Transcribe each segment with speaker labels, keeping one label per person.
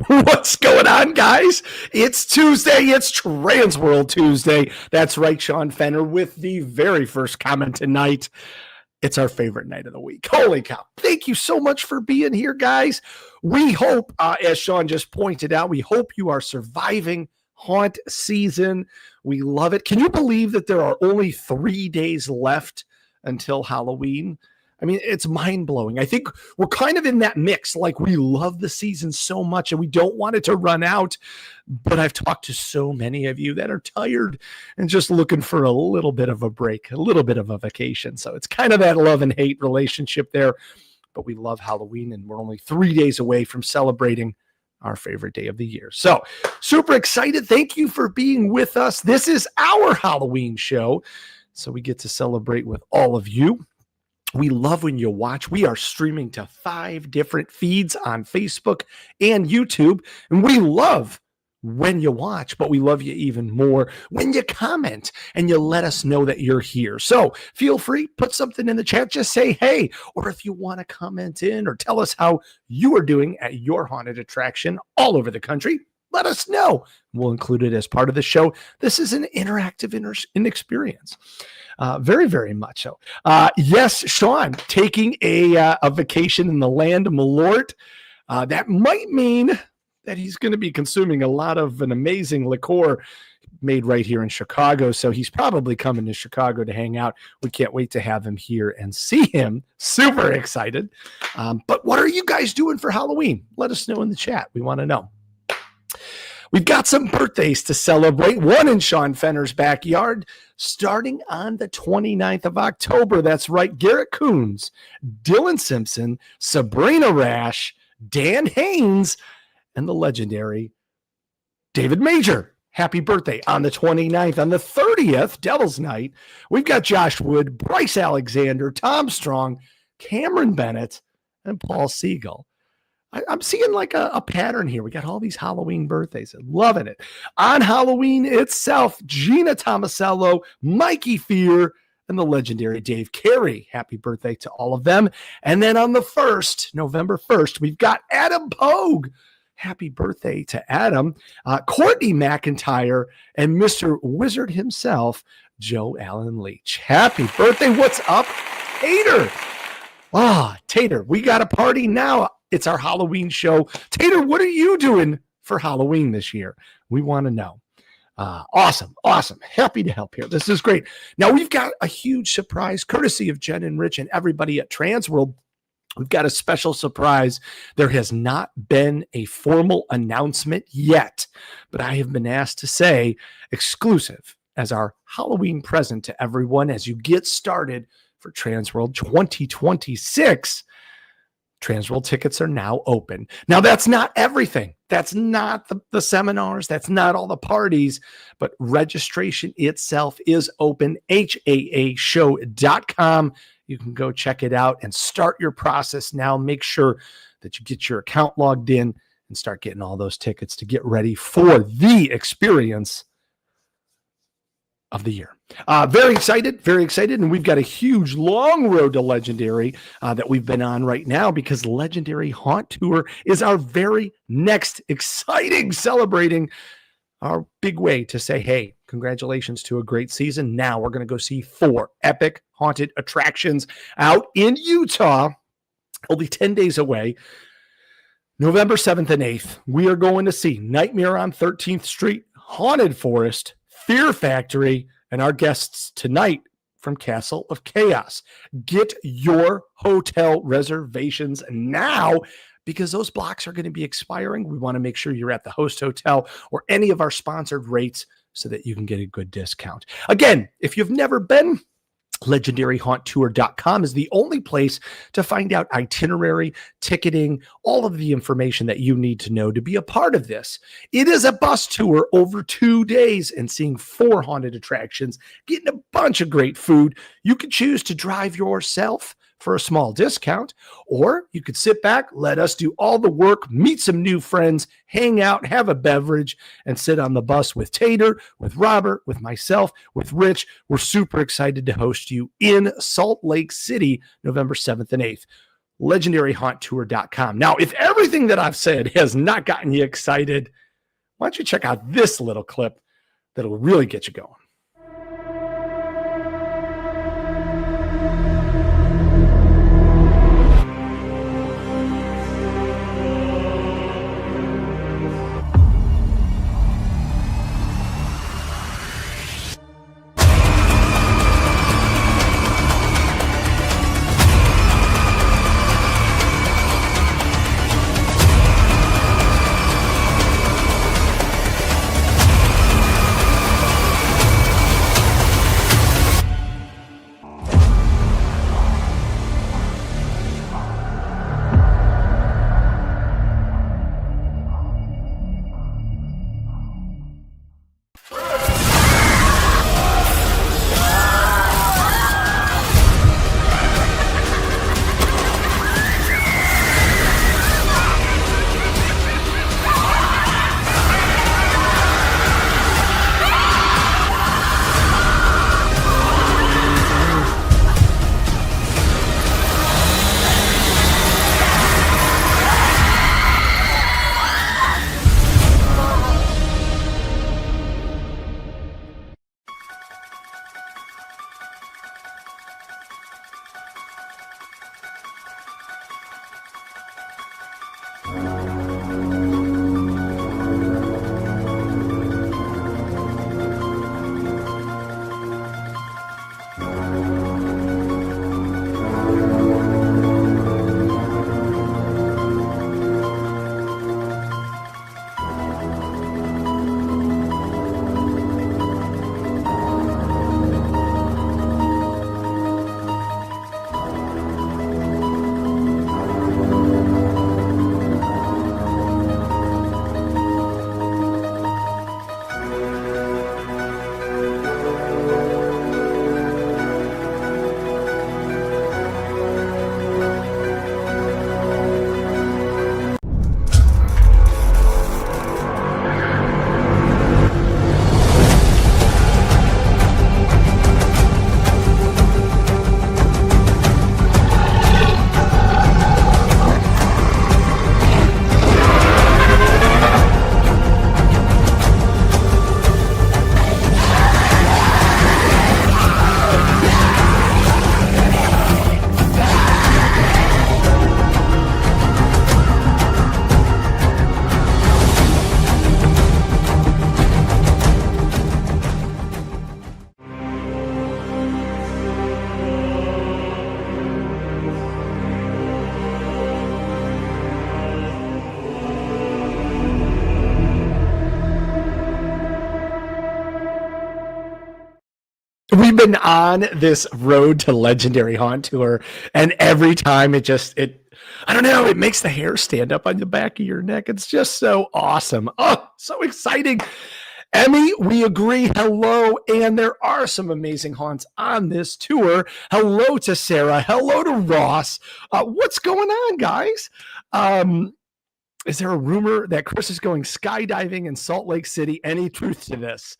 Speaker 1: What's going on, guys? It's Tuesday. It's TransWorld Tuesday. That's right, Sean Fenner with the very first comment tonight. It's our favorite night of the week. Holy cow. Thank you so much for being here, guys. We hope, as Sean just pointed out, we hope you are surviving haunt season. We love it. Can you believe that there are only 3 days left until Halloween? I mean, it's mind-blowing. I think we're kind of in that mix. Like, we love the season so much and we don't want it to run out. But I've talked to so many of you that are tired and just looking for a little bit of a break, a little bit of a vacation. So it's kind of that love and hate relationship there. But we love Halloween, and we're only 3 days away from celebrating our favorite day of the year. So super excited. Thank you for being with us. This is our Halloween show, so we get to celebrate with all of you. We love when you watch. We are streaming to 5 different feeds on Facebook and YouTube. And we love when you watch, but we love you even more when you comment and you let us know that you're here. So feel free, put something in the chat. Just say, hey, or if you want to comment in or tell us how you are doing at your haunted attraction all over the country, let us know. We'll include it as part of the show. This is an interactive experience. Very, very much so. Yes, Sean, taking a vacation in the land of Malort. That might mean that he's going to be consuming a lot of an amazing liqueur made right here in Chicago. So he's probably coming to Chicago to hang out. We can't wait to have him here and see him. Super excited. But what are you guys doing for Halloween? Let us know in the chat. We want to know. We've got some birthdays to celebrate. One in Sean Fenner's backyard, starting on the 29th of October. That's right, Garrett Coons, Dylan Simpson, Sabrina Rash, Dan Haynes, and the legendary David Major. Happy birthday on the 29th. On the 30th, Devil's Night, we've got Josh Wood, Bryce Alexander, Tom Strong, Cameron Bennett, and Paul Siegel. I'm seeing like a pattern here. We got all these Halloween birthdays. I'm loving it. On Halloween itself, Gina Tomasello, Mikey Fear, and the legendary Dave Carey. Happy birthday to all of them. And then on the 1st, November 1st, we've got Adam Pogue. Happy birthday to Adam. Courtney McIntyre and Mr. Wizard himself, Joe Allen Leach. Happy birthday. What's up, Tater? Tater, we got a party now. It's our Halloween show. Tater, what are you doing for Halloween this year? We want to know. Awesome. Happy to help here. This is great. Now, we've got a huge surprise, courtesy of Jen and Rich and everybody at TransWorld. We've got a special surprise. There has not been a formal announcement yet, but I have been asked to say exclusive as our Halloween present to everyone as you get started for TransWorld 2026. TransWorld tickets are now open. Now, that's not everything. That's not the seminars. That's not all the parties, but registration itself is open. HAAshow.com. You can go check it out and start your process now. Make sure that you get your account logged in and start getting all those tickets to get ready for the experience of the year. Very excited. And we've got a huge long road to Legendary that we've been on right now, because Legendary Haunt Tour is our very next exciting, celebrating our big way to say, hey, congratulations to a great season. Now we're going to go see 4 epic haunted attractions out in Utah. Only 10 days away. November 7th and 8th, we are going to see Nightmare on 13th Street, Haunted Forest, Fear Factory, and our guests tonight from Castle of Chaos. Get your hotel reservations now, because those blocks are going to be expiring. We want to make sure you're at the host hotel or any of our sponsored rates so that you can get a good discount. Again, if you've never been, LegendaryHauntTour.com is the only place to find out itinerary, ticketing, all of the information that you need to know to be a part of this. It is a bus tour over 2 days and seeing 4 haunted attractions, getting a bunch of great food. You can choose to drive yourself for a small discount, or you could sit back, let us do all the work, meet some new friends, hang out, have a beverage, and sit on the bus with Tater, with Robert, with myself, with Rich. We're super excited to host you in Salt Lake City, November 7th and 8th. legendaryhaunttour.com. Now, if everything that I've said has not gotten you excited, why don't you check out this little clip that'll really get you going. We've been on this road to Legendary Haunt Tour, and every time I don't know, it makes the hair stand up on the back of your neck. It's just so awesome. Oh, so exciting. Emmy, we agree. Hello. And there are some amazing haunts on this tour. Hello to Sarah. Hello to Ross. What's going on, guys? Is there a rumor that Chris is going skydiving in Salt Lake City? Any truth to this?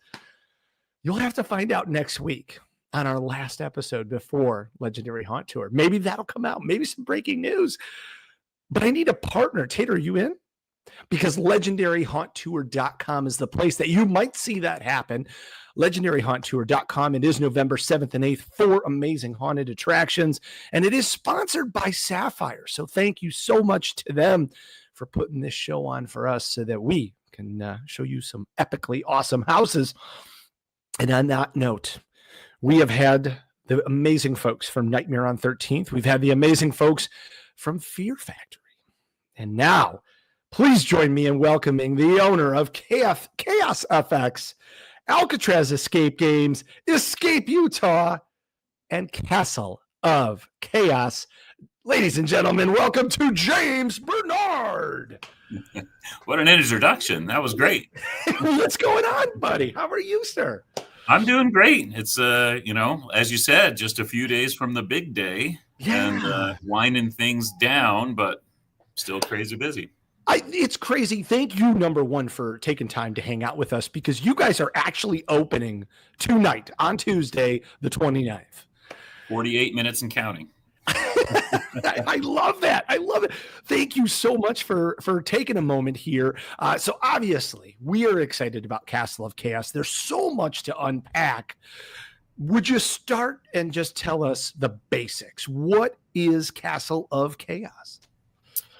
Speaker 1: You'll have to find out next week on our last episode before Legendary Haunt Tour. Maybe that'll come out. Maybe some breaking news. But I need a partner. Tater, are you in? Because legendaryhaunttour.com is the place that you might see that happen. Legendaryhaunttour.com. It is November 7th and 8th. 4 amazing haunted attractions. And it is sponsored by Sapphire. So thank you so much to them for putting this show on for us so that we can show you some epically awesome houses. And on that note, we have had the amazing folks from Nightmare on 13th. We've had the amazing folks from Fear Factory. And now, please join me in welcoming the owner of Chaos FX, Alcatraz Escape Games, Escape Utah, and Castle of Chaos. Ladies and gentlemen, welcome to James Benard.
Speaker 2: What an introduction. That was great.
Speaker 1: What's going on, buddy? How are you, sir?
Speaker 2: I'm doing great. It's, as you said, just a few days from the big day and winding things down, but still crazy busy.
Speaker 1: It's crazy. Thank you, number one, for taking time to hang out with us because you guys are actually opening tonight on Tuesday, the 29th.
Speaker 2: 48 minutes and counting.
Speaker 1: I love that. I love it. Thank you so much for taking a moment here. So obviously, we are excited about Castle of Chaos. There's so much to unpack. Would you start and just tell us the basics? What is Castle of Chaos?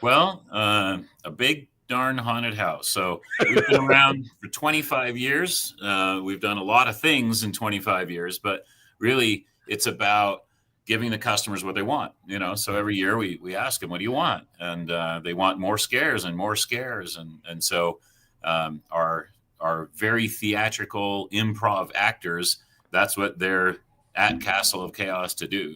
Speaker 2: Well, a big darn haunted house. So we've been around for 25 years. We've done a lot of things in 25 years, but really it's about giving the customers what they want, so every year we ask them, what do you want? And they want more scares and more scares. And so our very theatrical improv actors, that's what they're at Castle of Chaos to do.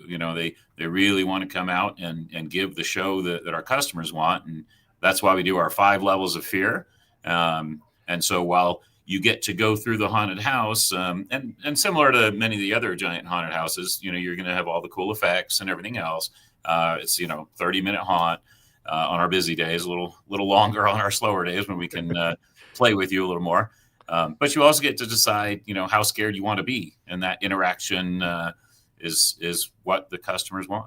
Speaker 2: They really want to come out and give the show that our customers want. And that's why we do our 5 levels of fear. And so while you get to go through the haunted house, and similar to many of the other giant haunted houses, you're going to have all the cool effects and everything else. It's 30-minute haunt on our busy days, a little longer on our slower days when we can play with you a little more. But you also get to decide, how scared you want to be, and that interaction is what the customers want.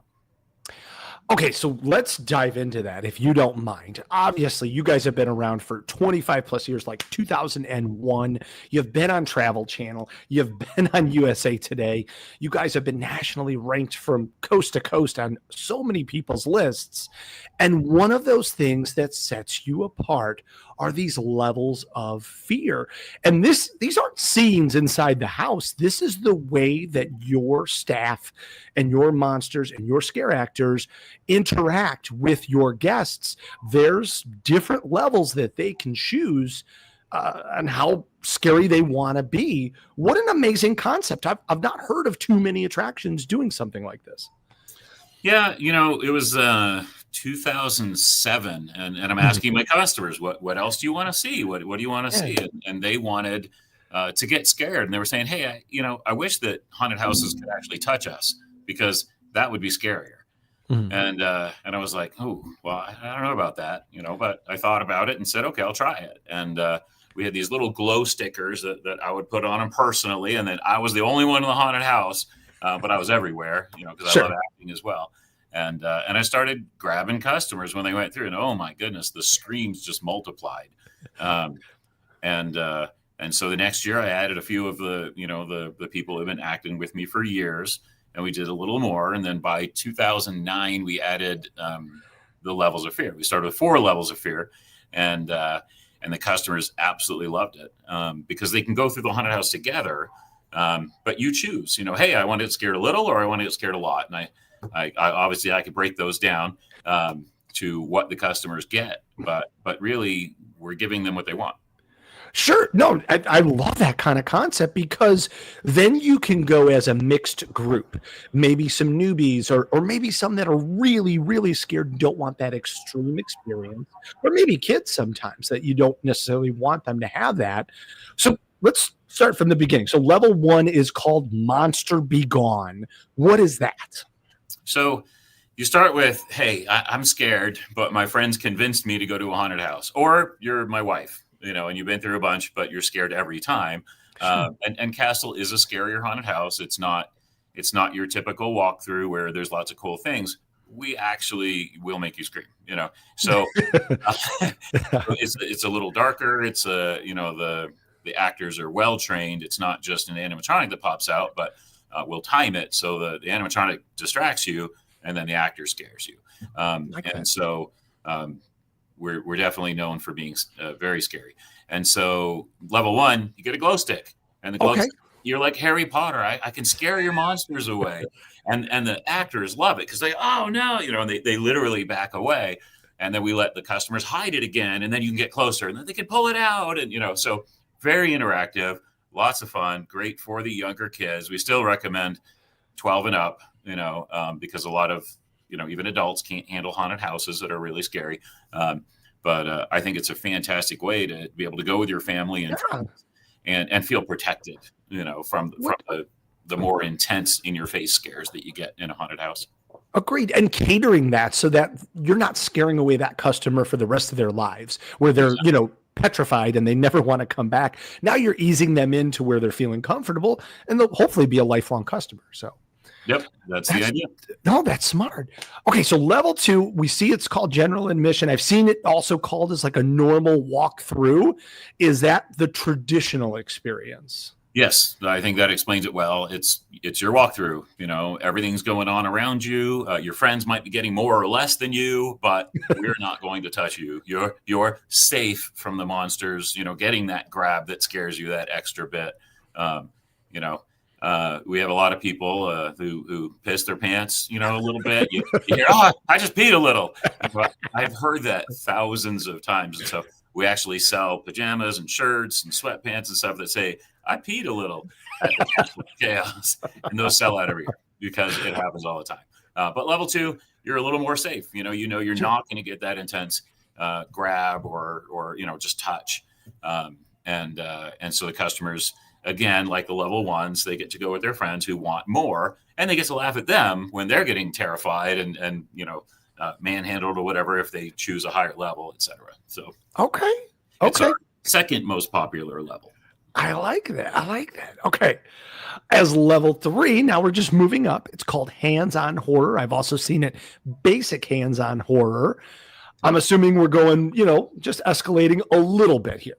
Speaker 1: Okay, so let's dive into that, if you don't mind. Obviously, you guys have been around for 25 plus years, like 2001. You've been on Travel Channel. You've been on USA Today. You guys have been nationally ranked from coast to coast on so many people's lists. And one of those things that sets you apart are these levels of fear. And these aren't scenes inside the house. This is the way that your staff and your monsters and your scare actors interact with your guests. There's different levels that they can choose on how scary they want to be. What an amazing concept. I've not heard of too many attractions doing something like this.
Speaker 2: Yeah, it was 2007, and I'm asking my customers, what else do you want to see? What do you want to see? And they wanted to get scared, and they were saying, hey, I wish that haunted houses could actually touch us, because that would be scarier. And I was like, oh, well, I don't know about that, but I thought about it and said, okay, I'll try it. And we had these little glow stickers that I would put on them personally, and then I was the only one in the haunted house. But I was everywhere, because I love acting as well. And I started grabbing customers when they went through, and oh my goodness, the screams just multiplied. And so the next year I added a few of the people who have been acting with me for years, and we did a little more. And then by 2009, we added the levels of fear. We started with 4 levels of fear, and the customers absolutely loved it, because they can go through the haunted house together. But you choose, hey, I want to get scared a little, or I want to get scared a lot. And I obviously I could break those down to what the customers get, but really we're giving them what they want.
Speaker 1: Sure. No, I love that kind of concept, because then you can go as a mixed group, maybe some newbies or maybe some that are really, really scared and don't want that extreme experience, or maybe kids sometimes that you don't necessarily want them to have that. So let's start from the beginning. So level 1 is called Monster Be Gone. What is that?
Speaker 2: So you start with, hey, I'm scared, but my friends convinced me to go to a haunted house. Or you're my wife, and you've been through a bunch, but you're scared every time. Sure. And Castle is a scarier haunted house. It's not your typical walkthrough where there's lots of cool things. We actually will make you scream, So it's a little darker. It's the actors are well trained. It's not just an animatronic that pops out, but we'll time it so the animatronic distracts you, and then the actor scares you. And so we're definitely known for being very scary. And so level 1, you get a glow stick, and the glow stick, you're like Harry Potter. I can scare your monsters away, and the actors love it, because oh no, and they literally back away, and then we let the customers hide it again, and then you can get closer, and then they can pull it out, and so. Very interactive, lots of fun, great for the younger kids. We still recommend 12 and up, because a lot of, even adults can't handle haunted houses that are really scary. But I think it's a fantastic way to be able to go with your family and feel protected, from the more intense in your face scares that you get in a haunted house.
Speaker 1: Agreed. And catering that so that you're not scaring away that customer for the rest of their lives, where they're, petrified and they never want to come back. Now you're easing them into where they're feeling comfortable, and they'll hopefully be a lifelong customer. So
Speaker 2: Yep, that's the idea.
Speaker 1: No, that's smart. Okay, so level 2, we see it's called general admission. I've seen it also called as like a normal walkthrough. Is that the traditional experience?
Speaker 2: Yes, I think that explains it well. It's your walkthrough. Everything's going on around you. Your friends might be getting more or less than you, but we're not going to touch you. You're safe from the monsters. Getting that grab that scares you that extra bit. We have a lot of people who piss their pants. A little bit. You hear, "Oh, I just peed a little." I've heard that thousands of times, and so we actually sell pajamas and shirts and sweatpants and stuff that say, "I peed a little at the Castle of Chaos," and those sell out every year because it happens all the time. But level 2, you're a little more safe. You're not going to get that intense grab or just touch. And so the customers, again, like the level 1s, they get to go with their friends who want more, and they get to laugh at them when they're getting terrified and manhandled or whatever if they choose a higher level, etc. So
Speaker 1: okay,
Speaker 2: it's our second most popular level.
Speaker 1: I like that. Okay. As level 3, now we're just moving up. It's called hands-on horror. I've also seen it basic hands-on horror. I'm assuming we're going, just escalating a little bit here.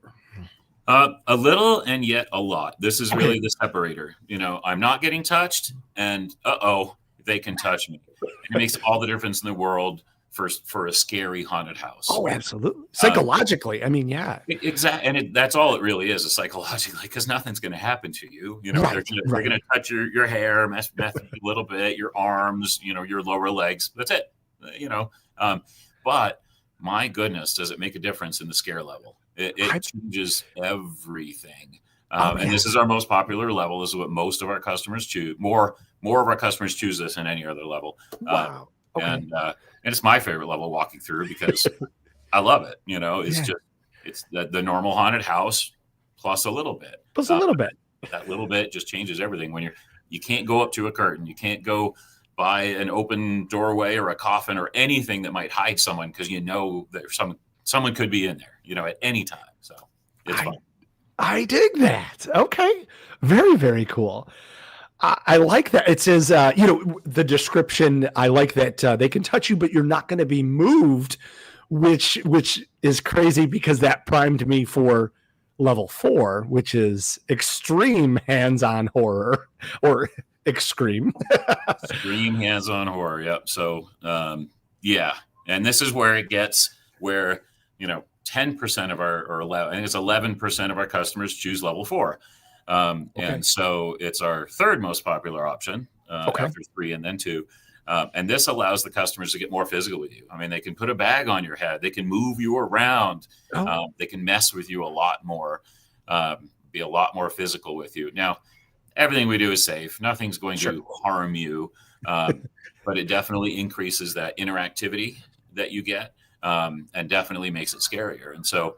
Speaker 2: A little and yet a lot. This is really the separator. I'm not getting touched, and they can touch me. It makes all the difference in the world for a scary haunted house.
Speaker 1: Oh, absolutely. Psychologically, yeah.
Speaker 2: Exactly, and that's all it really is psychologically, because nothing's going to happen to you. They're going to touch your hair, mess with you a little bit, your arms, your lower legs. That's it. But my goodness, does it make a difference in the scare level? It changes everything. And this is our most popular level. This is what most of our customers choose. More of our customers choose this than any other level.
Speaker 1: Wow. Okay.
Speaker 2: And it's my favorite level walking through because I love it. It's the normal haunted house plus a little bit. That little bit just changes everything. When you can't go up to a curtain, you can't go by an open doorway or a coffin or anything that might hide someone, because that someone could be in there, at any time. So it's fun.
Speaker 1: I dig that. Okay. Very, very cool. I like that. It says, the description, I like that they can touch you, but you're not going to be moved, which is crazy because that primed me for level 4, which is extreme hands-on horror or extreme.
Speaker 2: Extreme hands-on horror. Yep. So, and this is where it gets where, 10% of I think it's 11% of our customers choose level 4. And so it's our third most popular option after 3 and then 2. And this allows the customers to get more physical with you. They can put a bag on your head. They can move you around. They can mess with you a lot more, be a lot more physical with you. Now, everything we do is safe. Nothing's going to harm you, but it definitely increases that interactivity that you get, and definitely makes it scarier. And so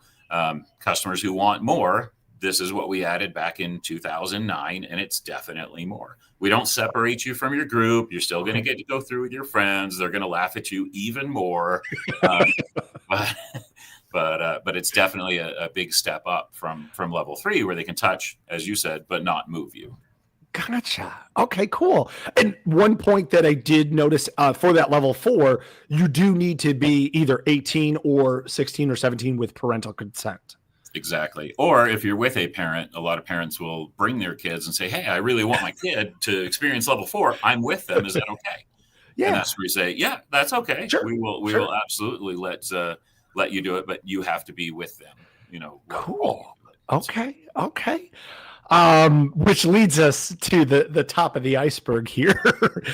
Speaker 2: customers who want more, this is what we added back in 2009, and it's definitely more. We don't separate you from your group. You're still going to get to go through with your friends. They're going to laugh at you even more. But it's definitely a big step up from level 3, where they can touch, as you said, but not move you.
Speaker 1: Gotcha. Okay, cool. And one point that I did notice for that level 4, you do need to be either 18 or 16 or 17 with parental consent.
Speaker 2: Exactly. Or if you're with a parent, a lot of parents will bring their kids and say, "Hey, I really want my kid to experience level 4. I'm with them. Is that okay?"
Speaker 1: Yeah.
Speaker 2: And that's where you say, "Yeah, that's okay.
Speaker 1: Sure.
Speaker 2: We will absolutely let you do it, but you have to be with them."
Speaker 1: Cool. Okay. Which leads us to the top of the iceberg here,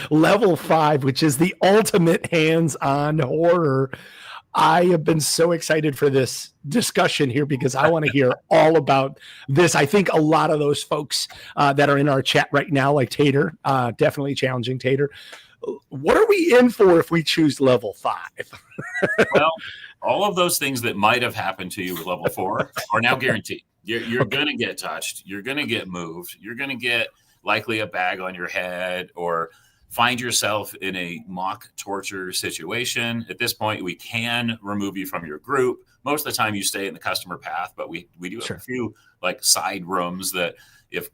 Speaker 1: level 5, which is the ultimate hands-on horror. I have been so excited for this discussion here because I want to hear all about this. I think a lot of those folks that are in our chat right now, like Tater, definitely challenging Tater. What are we in for if we choose level 5?
Speaker 2: Well, all of those things that might have happened to you with level 4 are now guaranteed. You're going to get touched. You're going to get moved. You're going to get likely a bag on your head or find yourself in a mock torture situation. At this point, we can remove you from your group. Most of the time you stay in the customer path, but we do have a few like side rooms that if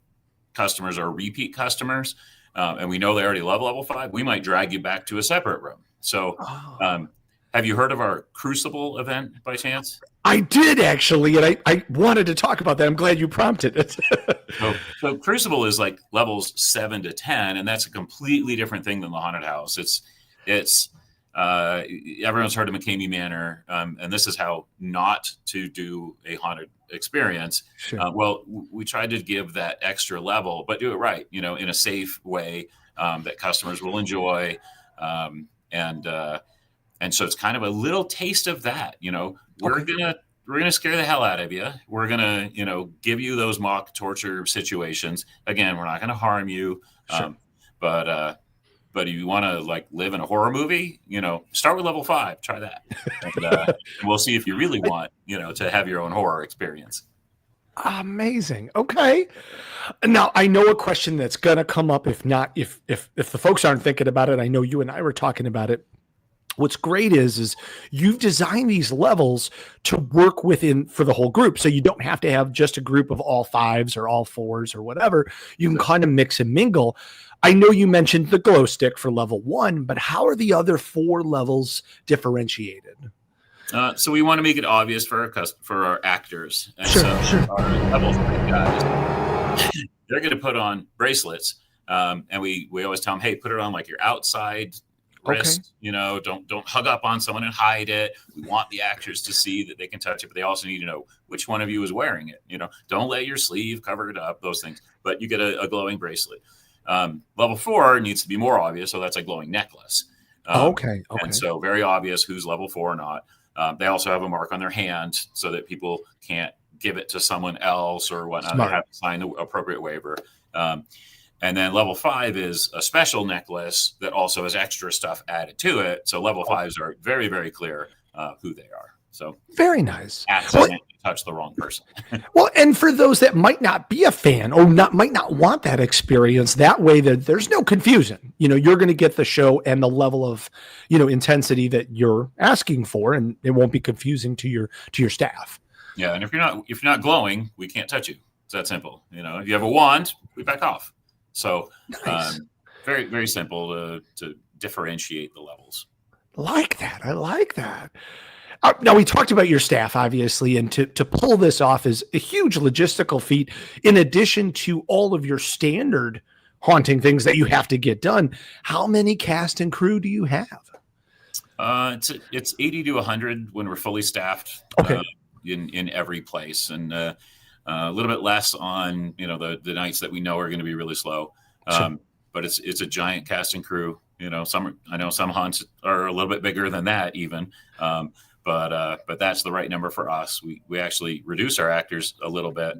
Speaker 2: customers are repeat customers, and we know they already love level 5, we might drag you back to a separate room. So,
Speaker 1: Oh.
Speaker 2: have you heard of our Crucible event by chance?
Speaker 1: I did actually, and I wanted to talk about that. I'm glad you prompted it.
Speaker 2: So Crucible is like levels 7 to 10, and that's a completely different thing than the haunted house. It's everyone's heard of McCamey Manor, and this is how not to do a haunted experience.
Speaker 1: Sure.
Speaker 2: Well, we tried to give that extra level, but do it right, in a safe way that customers will enjoy, and so it's kind of a little taste of that. We're gonna scare the hell out of you. We're gonna, give you those mock torture situations. Again, we're not gonna harm you,
Speaker 1: Sure.
Speaker 2: but if you want to live in a horror movie, start with level 5. Try that, and we'll see if you really want, to have your own horror experience.
Speaker 1: Amazing. Okay. Now I know a question that's gonna come up. If not, if the folks aren't thinking about it, I know you and I were talking about it. What's great is you've designed these levels to work within for the whole group. So you don't have to have just a group of all 5s or all 4s or whatever. You can kind of mix and mingle. I know you mentioned the glow stick for level 1, but how are the other 4 levels differentiated?
Speaker 2: So we want to make it obvious for our actors. And
Speaker 1: Sure,
Speaker 2: so
Speaker 1: sure.
Speaker 2: our level 3 guys, they're going to put on bracelets. And we always tell them, hey, put it on like your outside wrist, don't hug up on someone and hide it. We want the actors to see that they can touch it, but they also need to know which one of you is wearing it. Don't let your sleeve cover it up, those things, but you get a glowing bracelet. Level 4 needs to be more obvious. So that's a glowing necklace.
Speaker 1: Okay.
Speaker 2: And so very obvious who's level 4 or not. They also have a mark on their hand so that people can't give it to someone else or whatnot.
Speaker 1: Smart.
Speaker 2: They have to sign the appropriate waiver. And then level 5 is a special necklace that also has extra stuff added to it. So level 5s are very, very clear who they are. So
Speaker 1: Very nice.
Speaker 2: accidentally touch the wrong person.
Speaker 1: Well, and for those that might not be a fan or might not want that experience, that way that there's no confusion. You're going to get the show and the level of, intensity that you're asking for, and it won't be confusing to your staff.
Speaker 2: Yeah, and if you're not glowing, we can't touch you. It's that simple. If you have a wand, we back off. So
Speaker 1: Nice.
Speaker 2: very, very simple to differentiate the levels.
Speaker 1: I like that. Now we talked about your staff, obviously, and to pull this off is a huge logistical feat. In addition to all of your standard haunting things that you have to get done, how many cast and crew do you have?
Speaker 2: It's 80 to 100 when we're fully staffed.
Speaker 1: Okay.
Speaker 2: In every place, and a little bit less on the nights that we know are going to be really slow.
Speaker 1: Sure.
Speaker 2: But it's a giant cast and crew. Some haunts are a little bit bigger than that even. But that's the right number for us. We actually reduce our actors a little bit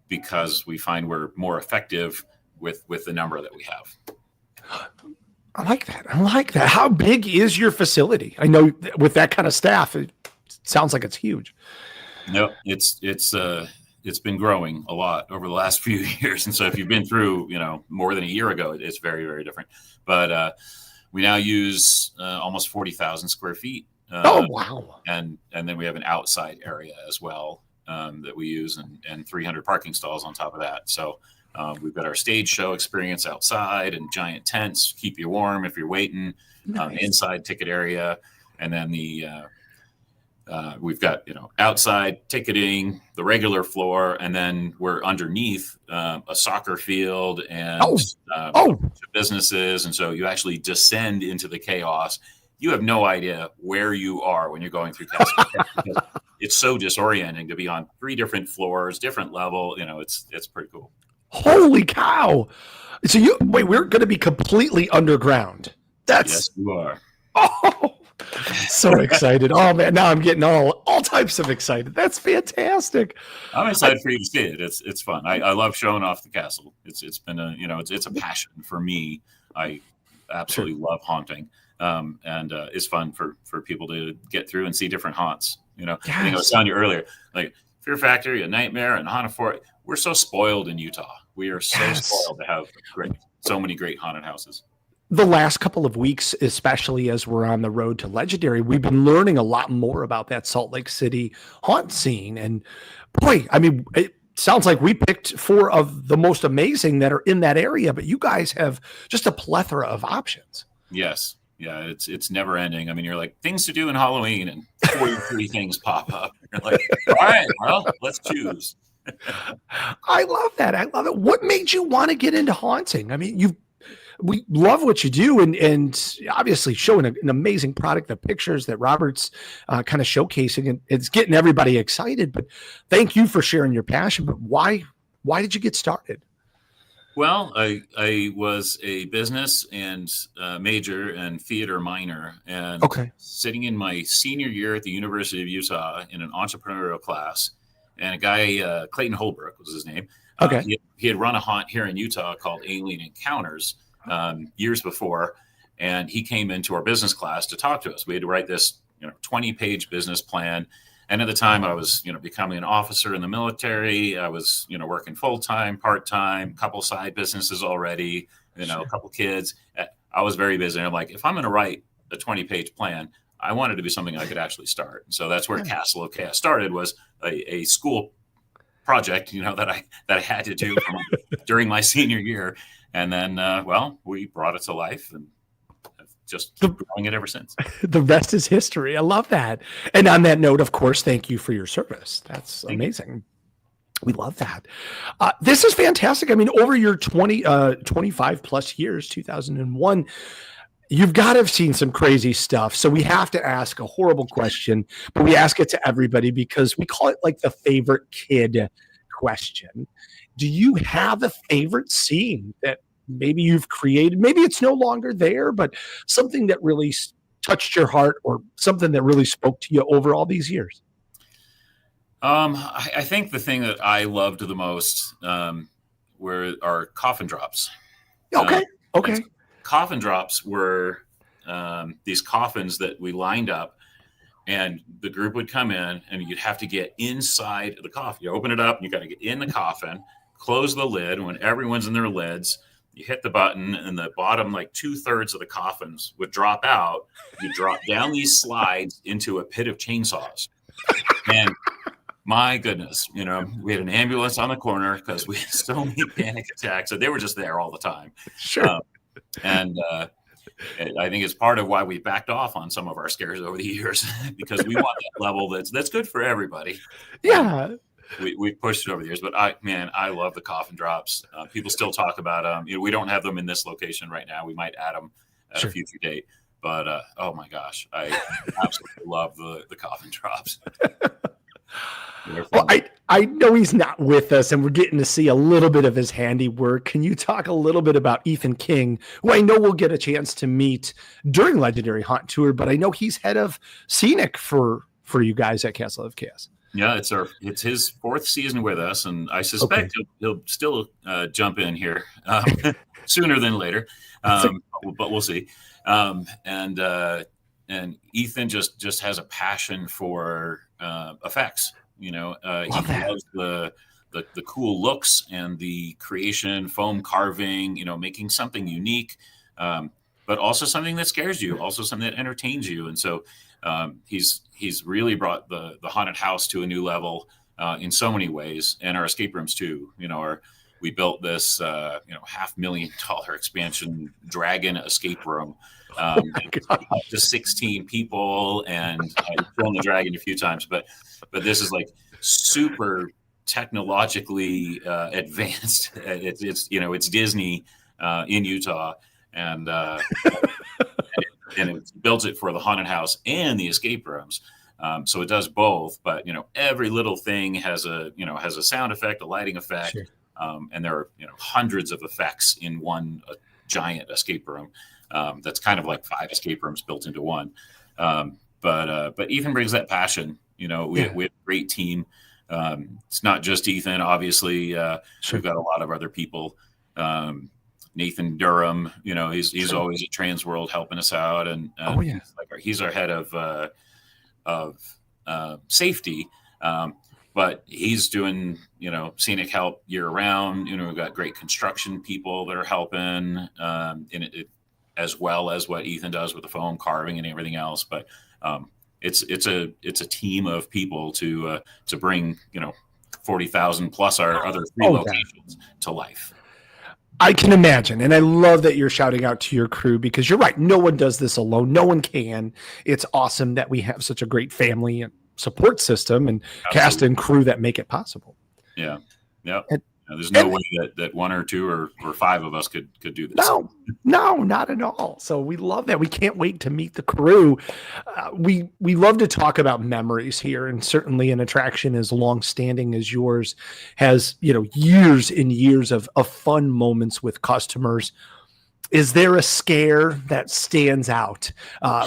Speaker 2: because we find we're more effective with the number that we have.
Speaker 1: I like that. How big is your facility? I know with that kind of staff, it sounds like it's huge.
Speaker 2: No, it's been growing a lot over the last few years, and so if you've been through more than a year ago, it's very, very different. But we now use almost 40,000 square feet.
Speaker 1: Oh wow!
Speaker 2: And then we have an outside area as well that we use, and 300 parking stalls on top of that. So we've got our stage show experience outside and giant tents keep you warm if you're waiting.
Speaker 1: Nice.
Speaker 2: Inside ticket area, and then we've got outside ticketing, the regular floor, and then we're underneath a soccer field and businesses, and so you actually descend into the chaos. You have no idea where you are when you're going through Castle. It's so disorienting to be on 3 different floors, different level. It's pretty cool.
Speaker 1: Holy cow! So we're going to be completely underground.
Speaker 2: Yes, you are.
Speaker 1: Oh, so excited. Oh man, now I'm getting all types of excited. That's fantastic.
Speaker 2: I'm excited for you to see it. It's fun. I love showing off the castle. It's been it's a passion for me. I absolutely love haunting. And it's fun for people to get through and see different haunts. I think I was telling you earlier, like Fear Factory, A Nightmare, and Haunted Fort. We're so spoiled in Utah. We are so spoiled to have so many great haunted houses.
Speaker 1: The last couple of weeks, especially as we're on the road to Legendary, we've been learning a lot more about that Salt Lake City haunt scene. And boy, I mean, sounds like we picked four of the most amazing that are in that area, but you guys have just a plethora of options.
Speaker 2: Yes. Yeah, it's never ending. I mean, you're like, things to do in Halloween, and 43 things pop up. You're like, all right, well, let's choose.
Speaker 1: I love that. I love it. What made you want to get into haunting? I mean, we love what you do, and obviously showing an amazing product, the pictures that Robert's kind of showcasing, and it's getting everybody excited. But thank you for sharing your passion. But why did you get started?
Speaker 2: Well, I was a business and major and theater minor, and sitting in my senior year at the University of Utah in an entrepreneurial class, and a guy, Clayton Holbrook was his name. He had run a haunt here in Utah called Alien Encounters years before, and he came into our business class to talk to us. We had to write this 20-page business plan. And at the time I was, becoming an officer in the military. I was, working full-time, part-time, couple side businesses already, a couple kids. I was very busy. And I'm like, if I'm going to write a 20-page plan, I wanted it to be something I could actually start. And so that's where Castle of Chaos started, was a school project, that I had to do during my senior year. And then, we brought it to life, and just keep growing it ever since.
Speaker 1: The rest is history. I love that. And on that note, of course, thank you for your service. That's amazing. We love that. This is fantastic. I mean, over your 25 plus years, 2001, you've got to have seen some crazy stuff. So we have to ask a horrible question, but we ask it to everybody because we call it like the favorite kid question. Do you have a favorite scene that maybe you've created? Maybe it's no longer there, but something that really touched your heart, or something that really spoke to you over all these years?
Speaker 2: I think the thing that I loved the most were our coffin drops.
Speaker 1: Okay.
Speaker 2: Coffin drops were these coffins that we lined up, and the group would come in, and you'd have to get inside the coffin. You open it up, and you got to get in the coffin, close the lid. When everyone's in their lids, you hit the button, and the bottom, like 2/3 of the coffins would drop out. You drop down these slides into a pit of chainsaws. And my goodness, we had an ambulance on the corner because we had so many panic attacks. So they were just there all the time.
Speaker 1: Sure.
Speaker 2: And I think it's part of why we backed off on some of our scares over the years, because we want that level that's good for everybody.
Speaker 1: Yeah.
Speaker 2: We've pushed it over the years, but I love the coffin drops. People still talk about them. We don't have them in this location right now. We might add them at a future date, but oh my gosh, I absolutely love the coffin drops.
Speaker 1: Well, I know he's not with us, and we're getting to see a little bit of his handiwork. Can you talk a little bit about Ethan King, who I know we'll get a chance to meet during Legendary Haunt Tour, but I know he's head of scenic for you guys at Castle of Chaos.
Speaker 2: Yeah, it's his 4th season with us, and I suspect he'll still jump in here sooner than later, but we'll see. And Ethan just has a passion for effects. He loves the cool looks and the creation, foam carving. Making something unique, but also something that scares you, also something that entertains you, and so. He's really brought the haunted house to a new level in so many ways, and our escape rooms too. We built this $500,000 expansion dragon escape room, up to 16 people, and I've thrown the dragon a few times, but this is like super technologically advanced. It's Disney in Utah, and it builds it for the haunted house and the escape rooms. So it does both, but every little thing has a sound effect, a lighting effect.
Speaker 1: Sure.
Speaker 2: And there are, hundreds of effects in one giant escape room. That's kind of like 5 escape rooms built into one. But Ethan brings that passion. We have a great team. It's not just Ethan, obviously. Sure. We've got a lot of other people. Nathan Durham, he's always at TransWorld helping us out, and he's our head of safety, but he's doing scenic help year round. We've got great construction people that are helping, as well as what Ethan does with the foam carving and everything else. But it's a team of people to bring 40,000 plus our other three
Speaker 1: Oh,
Speaker 2: locations to life.
Speaker 1: I can imagine. And I love that you're shouting out to your crew, because you're right. No one does this alone. No one can. It's awesome that we have such a great family and support system and cast and crew that make it possible.
Speaker 2: Yeah. Yep.
Speaker 1: And,
Speaker 2: there's no way that one or two or five of us could do this.
Speaker 1: No, not at all. So we love that. We can't wait to meet the crew. We love to talk about memories here, and certainly an attraction as long-standing as yours has, years and years of fun moments with customers. Is there a scare that stands out?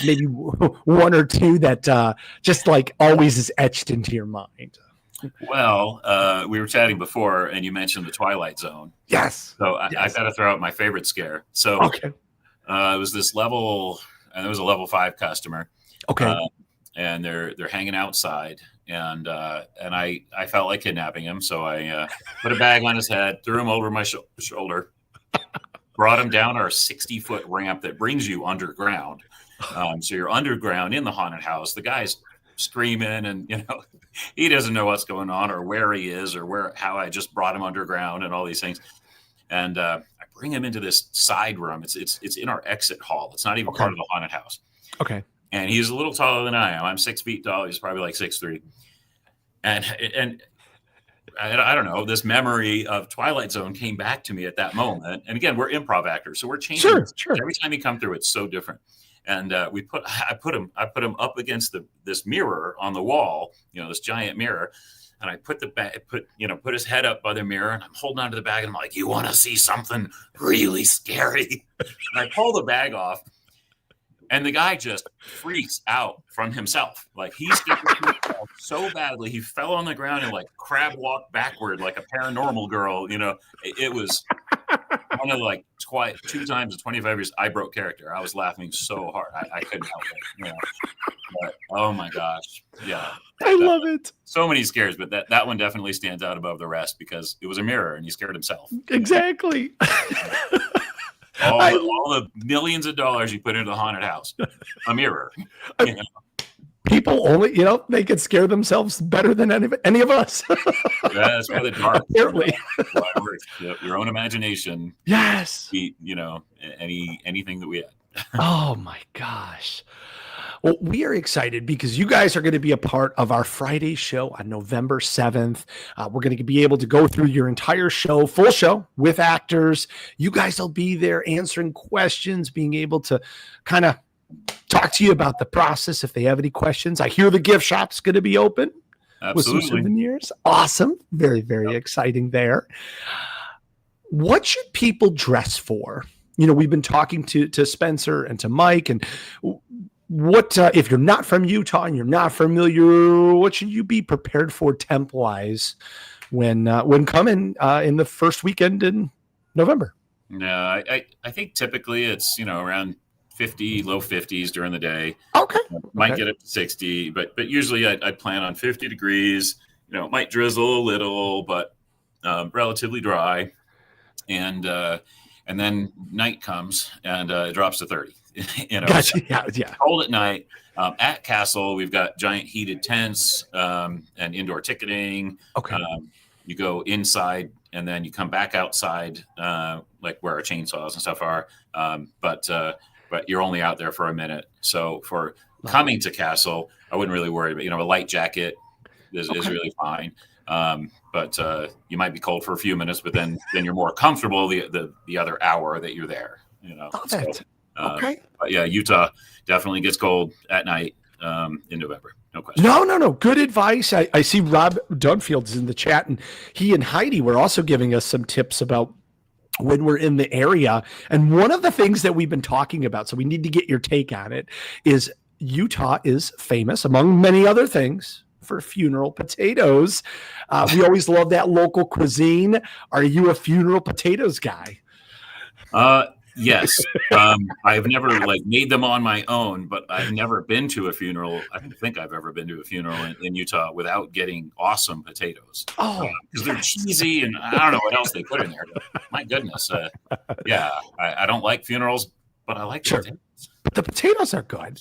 Speaker 1: Maybe one or two that just like always is etched into your mind?
Speaker 2: Well, we were chatting before, and you mentioned the Twilight Zone.
Speaker 1: Yes.
Speaker 2: So I got to throw out my favorite scare. So
Speaker 1: okay.
Speaker 2: It was this level, and it was a level 5 customer.
Speaker 1: Okay.
Speaker 2: And they're hanging outside, and I felt like kidnapping him, so I put a bag on his head, threw him over my shoulder, brought him down our 60-foot ramp that brings you underground. So you're underground in the haunted house. The guy's screaming, and he doesn't know what's going on or where he is or how I just brought him underground and all these things. And I bring him into this side room. It's in our exit hall. It's not even part of the haunted house.
Speaker 1: Okay.
Speaker 2: And he's a little taller than I am. I'm 6 feet tall. He's probably like 6'3". And I don't know, this memory of Twilight Zone came back to me at that moment. And again, we're improv actors, so we're changing.
Speaker 1: Sure.
Speaker 2: Every time you come through, it's so different. And I put him up against this mirror on the wall, this giant mirror. And I put put his head up by the mirror, and I'm holding onto the bag, and I'm like, "You want to see something really scary?" And I pull the bag off, and the guy just freaks out from himself. Like, he scared himself so badly, he fell on the ground and like crab walked backward like a paranormal girl. It was one of like 2 times in 25 years I broke character. I was laughing so hard I couldn't help it. But oh my gosh, yeah,
Speaker 1: I love it.
Speaker 2: So many scares, but that one definitely stands out above the rest because it was a mirror and he scared himself.
Speaker 1: Exactly.
Speaker 2: All the millions of dollars you put into the haunted house, a mirror.
Speaker 1: People only, they can scare themselves better than any of us.
Speaker 2: That's why the dark.
Speaker 1: Apparently.
Speaker 2: Your own imagination.
Speaker 1: Yes.
Speaker 2: Beat, anything that we had.
Speaker 1: Oh my gosh. Well, we are excited because you guys are going to be a part of our Friday show on November 7th. We're going to be able to go through your entire show, full show with actors. You guys will be there answering questions, being able to kind of talk to you about the process if they have any questions. I hear the gift shop's going to be open.
Speaker 2: Absolutely.
Speaker 1: With some souvenirs. Awesome. Very, very exciting there. What should people dress for? We've been talking to Spencer and to Mike, and what if you're not from Utah and you're not familiar, what should you be prepared for temp-wise when coming in the first weekend in November?
Speaker 2: No, I think typically it's around 50, low 50s during the day.
Speaker 1: Okay.
Speaker 2: Might get up to 60, but usually I'd plan on 50 degrees. It might drizzle a little, but relatively dry. And then night comes and it drops to 30.
Speaker 1: Gotcha. Yeah.
Speaker 2: Cold at night. At Castle, we've got giant heated tents and indoor ticketing.
Speaker 1: Okay.
Speaker 2: You go inside and then you come back outside, like where our chainsaws and stuff are. But you're only out there for a minute. So for coming to Castle, I wouldn't really worry. But a light jacket is really fine. But you might be cold for a few minutes, but then you're more comfortable the other hour that you're there.
Speaker 1: Okay.
Speaker 2: But yeah, Utah definitely gets cold at night in November. No question.
Speaker 1: No. Good advice. I see Rob Dunfield's in the chat, and he and Heidi were also giving us some tips about when we're in the area. And one of the things that we've been talking about, so we need to get your take on it, is Utah is famous, among many other things, for funeral potatoes. We always love that local cuisine. Are you a funeral potatoes guy?
Speaker 2: Yes. I've nenever made them on my own, but I've never been to a funeral. I don't think I've ever been to a funeral in Utah without getting awesome potatoes.
Speaker 1: Oh,
Speaker 2: because they're cheesy and I don't know what else they put in there. But my goodness. I don't like funerals, but I like potatoes.
Speaker 1: But the potatoes are good.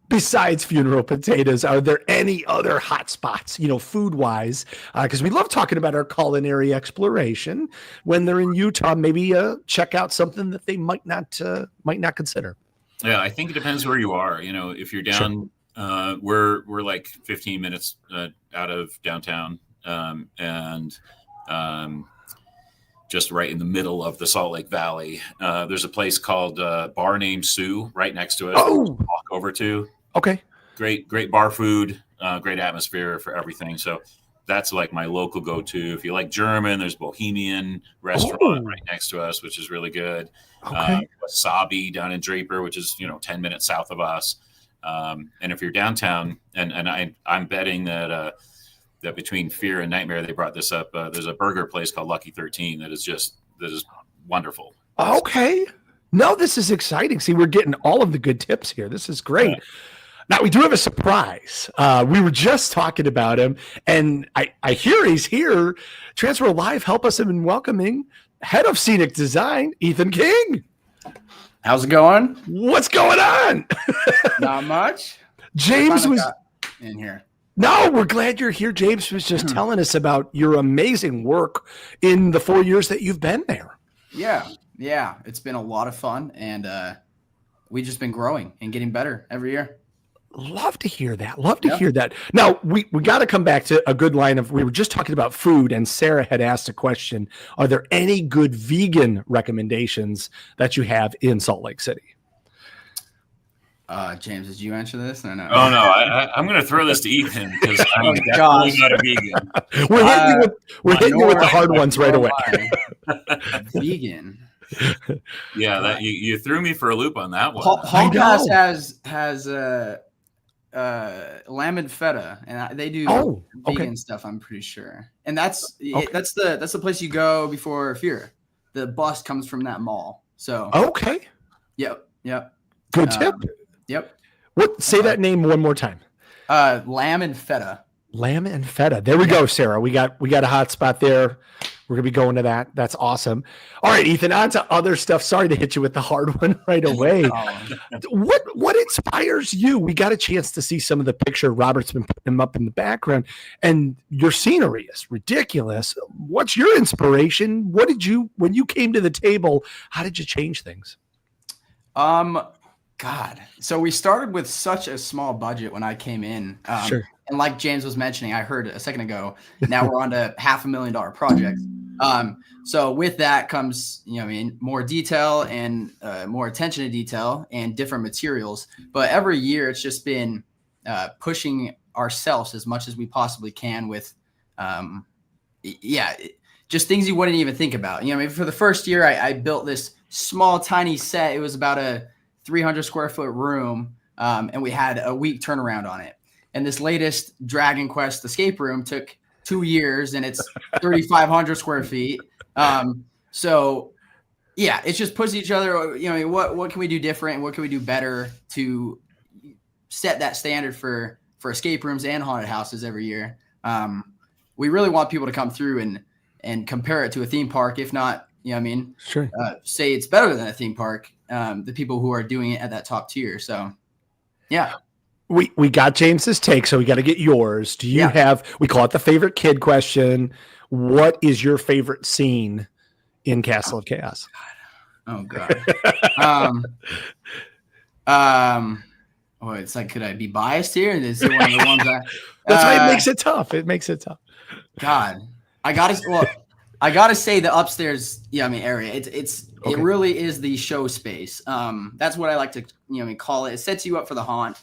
Speaker 1: Besides funeral potatoes, are there any other hot spots, food wise? Because we love talking about our culinary exploration. When they're in Utah, maybe check out something that they might not consider.
Speaker 2: Yeah, I think it depends where you are. If you're down, we're like 15 minutes out of downtown, and just right in the middle of the Salt Lake Valley. There's a place called Bar Named Sue right next to us.
Speaker 1: Oh,
Speaker 2: walk over to.
Speaker 1: Okay.
Speaker 2: Great bar food, great atmosphere for everything. So that's like my local go-to. If you like German, there's Bohemian restaurant right next to us, which is really good.
Speaker 1: Okay.
Speaker 2: Wasabi down in Draper, which is 10 minutes south of us. And if you're downtown, and I'm betting that between Fear and Nightmare, they brought this up. There's a burger place called Lucky 13 that is wonderful.
Speaker 1: Okay. No, this is exciting. See, we're getting all of the good tips here. This is great. Yeah. Now, we do have a surprise. We were just talking about him, and I hear he's here. TransWorld Live, help us in welcoming Head of Scenic Design, Ethan King.
Speaker 3: How's it going?
Speaker 1: What's going on?
Speaker 3: Not much.
Speaker 1: James was
Speaker 3: in here.
Speaker 1: No, we're glad you're here. James was just telling us about your amazing work in the 4 years that you've been there.
Speaker 3: Yeah. It's been a lot of fun, and we've just been growing and getting better every year.
Speaker 1: Love to hear that. Hear that. Now, we got to come back to a good line we were just talking about food, and Sarah had asked a question. Are there any good vegan recommendations that you have in Salt Lake City?
Speaker 3: James, did you answer this? No.
Speaker 2: Oh, no. I'm going to throw this to Ethan because I'm definitely not a vegan.
Speaker 1: We're hitting you with the hard ones right away.
Speaker 3: Vegan.
Speaker 2: Yeah, you threw me for a loop on that one.
Speaker 3: Hallcast has lamb and feta, and they do vegan stuff. I'm pretty sure, and that's the place you go before Fear. The bus comes from that mall. So Yep.
Speaker 1: Good tip.
Speaker 3: Yep.
Speaker 1: Say that name one more time.
Speaker 3: Lamb and feta.
Speaker 1: Lamb and feta. There we go, Sarah. We got a hot spot there. We're gonna be going to that. That's awesome. Up right, Ethan. On to other stuff. Sorry to hit you with the hard one right away. What inspires you? We got a chance to see some of the picture. Robert's been putting them up in the background, and your scenery is ridiculous. What's your inspiration? When you came to the table? How did you change things?
Speaker 3: God. So we started with such a small budget when I came in.
Speaker 1: Sure.
Speaker 3: And like James was mentioning, I heard a second ago, now we're on to $500,000 projects. So with that comes, more detail and more attention to detail and different materials. But every year it's just been pushing ourselves as much as we possibly can with, just things you wouldn't even think about. For the first year, I built this small, tiny set. It was about a 300 square foot room, and we had a week turnaround on it. And this latest Dragon Quest escape room took 2 years, and it's 3,500 square feet. So it's just pushing each other. What can we do different? What can we do better to set that standard for escape rooms and haunted houses every year? We really want people to come through and compare it to a theme park, if not,
Speaker 1: Sure.
Speaker 3: Say it's better than a theme park. The people who are doing it at that top tier. So, yeah.
Speaker 1: We got James's take, so we got to get yours. Do you have, we call it the favorite kid question. What is your favorite scene in Castle of Chaos?
Speaker 3: Oh God. It's like, could I be biased here? Is it one of the ones
Speaker 1: that's why it makes it tough.
Speaker 3: God, I gotta say the upstairs, area. It really is the show space. That's what I like to, call it. It sets you up for the haunt.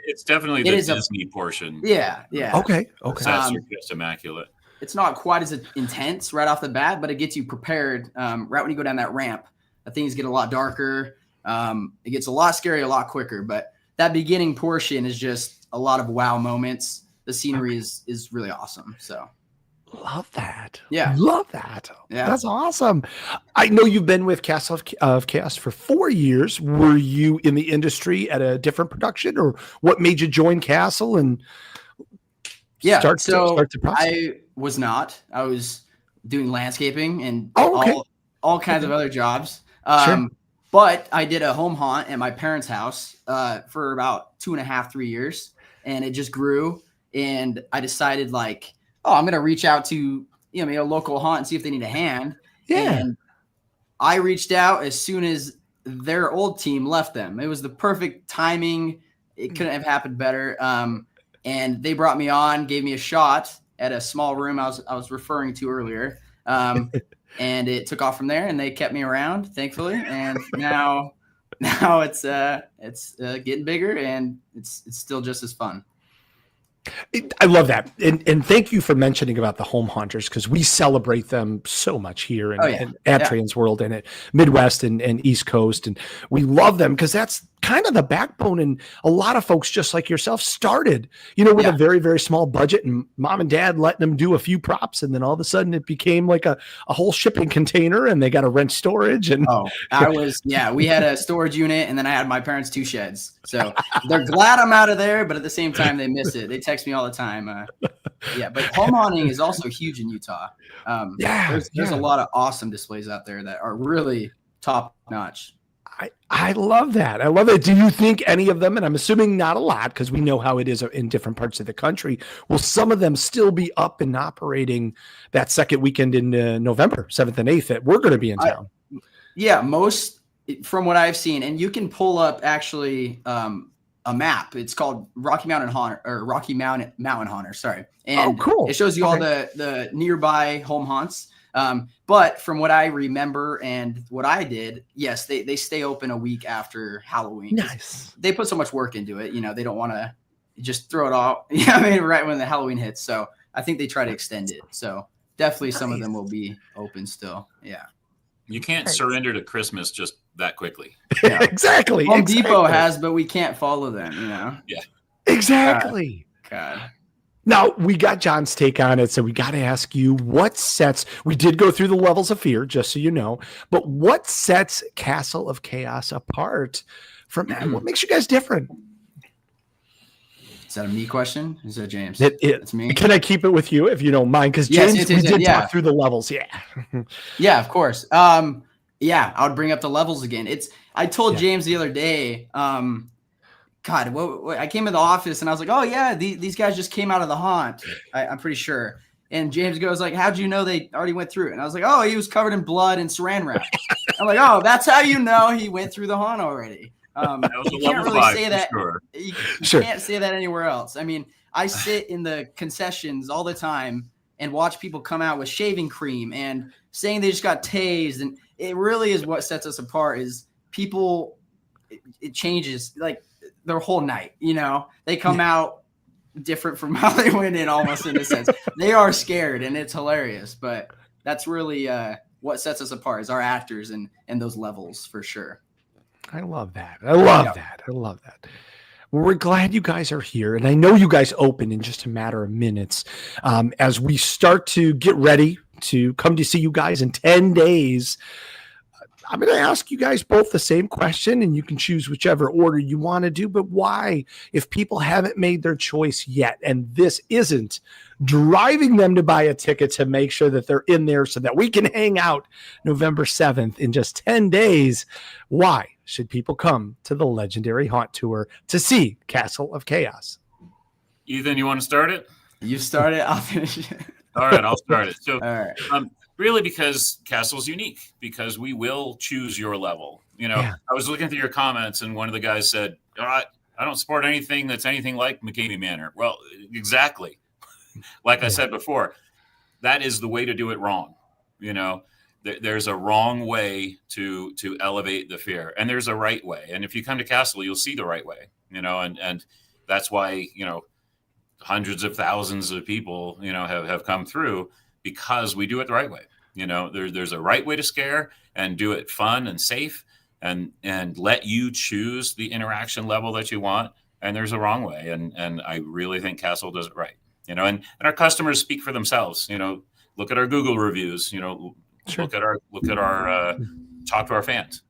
Speaker 2: It's definitely the Disney portion.
Speaker 3: Yeah.
Speaker 1: Okay.
Speaker 2: Sets are just immaculate.
Speaker 3: It's not quite as intense right off the bat, but it gets you prepared. Right when you go down that ramp, things get a lot darker. It gets a lot scarier, a lot quicker. But that beginning portion is just a lot of wow moments. The scenery is really awesome. So.
Speaker 1: Love that.
Speaker 3: Yeah.
Speaker 1: Love that.
Speaker 3: Yeah.
Speaker 1: That's awesome. I know you've been with Castle of Chaos for 4 years. Were you in the industry at a different production, or what made you join Castle and start the process?
Speaker 3: I was not. I was doing landscaping and
Speaker 1: all
Speaker 3: all kinds of other jobs.
Speaker 1: Sure.
Speaker 3: But I did a home haunt at my parents' house for about 2.5, 3 years, and it just grew. And I decided like, oh, I'm going to reach out to, maybe a local haunt and see if they need a hand.
Speaker 1: Yeah.
Speaker 3: And I reached out as soon as their old team left them. It was the perfect timing. It couldn't have happened better. And they brought me on, gave me a shot at a small room I was referring to earlier. And it took off from there, and they kept me around, thankfully. And now it's getting bigger, and it's still just as fun.
Speaker 1: I love that. And thank you for mentioning about the home haunters, because we celebrate them so much here and at TransWorld and at Midwest and East Coast. And we love them because that's kind of the backbone. And a lot of folks, just like yourself, started, with a very, very small budget, and mom and dad letting them do a few props. And then all of a sudden it became like a whole shipping container, and they got to rent storage. And
Speaker 3: we had a storage unit, and then I had my parents' 2 sheds. So they're glad I'm out of there, but at the same time, they miss it. They text me all the time. But home haunting is also huge in Utah. There's a lot of awesome displays out there that are really top notch.
Speaker 1: I love that. I love it. Do you think any of them, and I'm assuming not a lot because we know how it is in different parts of the country, will some of them still be up and operating that second weekend in November, 7th and 8th, that we're going to be in town?
Speaker 3: Most from what I've seen, and you can pull up actually a map. It's called Rocky Mountain Haunter. Sorry. And
Speaker 1: cool.
Speaker 3: It shows you all the nearby home haunts. But from what I remember and what I did, yes, they stay open a week after Halloween.
Speaker 1: Nice.
Speaker 3: They put so much work into it. They don't want to just throw it all, right when the Halloween hits. So I think they try to extend it. So definitely some of them will be open still. Yeah.
Speaker 2: You can't surrender to Christmas just that quickly.
Speaker 1: Yeah, exactly.
Speaker 3: Home Depot has, but we can't follow them,
Speaker 2: Yeah.
Speaker 1: Exactly.
Speaker 3: God.
Speaker 1: Now, we got John's take on it, so we got to ask you, what sets, we did go through the levels of fear, just so you know, but what sets Castle of Chaos apart from that? What makes you guys different?
Speaker 3: Is that a me question? Is that James?
Speaker 1: It's me. Can I keep it with you, if you don't mind? Because James, we did talk through the levels. Yeah.
Speaker 3: Yeah, of course. I would bring up the levels again. I told James the other day, God, I came in the office and I was like, oh yeah, these guys just came out of the haunt. I'm pretty sure. And James goes like, how'd you know they already went through it? And I was like, oh, he was covered in blood and saran wrap. I'm like, oh, that's how you know he went through the haunt already. You can't really say that. Sure. You can't say that anywhere else. I mean, I sit in the concessions all the time and watch people come out with shaving cream and saying they just got tased. And it really is what sets us apart is people, it changes like their whole night, they come out different from how they went in almost in a sense. They are scared and it's hilarious, but that's really what sets us apart is our actors and those levels for sure.
Speaker 1: I love that. I love that. Well, we're glad you guys are here. And I know you guys open in just a matter of minutes as we start to get ready to come to see you guys in 10 days. I'm going to ask you guys both the same question, and you can choose whichever order you want to do. But why, if people haven't made their choice yet, and this isn't driving them to buy a ticket to make sure that they're in there so that we can hang out November 7th in just 10 days, why should people come to the Legendary Haunt Tour to see Castle of Chaos?
Speaker 2: Ethan, you want to start it?
Speaker 3: You start it. I'll finish it.
Speaker 2: All right, I'll start it. So,
Speaker 3: all right.
Speaker 2: Really, because Castle's unique, because we will choose your level. I was looking through your comments, and one of the guys said, I don't support anything that's anything like McCamey Manor. Well, exactly. Like I said before, that is the way to do it wrong. There's a wrong way to elevate the fear, and there's a right way. And if you come to Castle, you'll see the right way, and that's why, hundreds of thousands of people, have come through, because we do it the right way. There's a right way to scare and do it fun and safe and let you choose the interaction level that you want. And there's a wrong way. And I really think Castle does it right. And our customers speak for themselves. Look at our Google reviews, sure. look at our talk to our fans,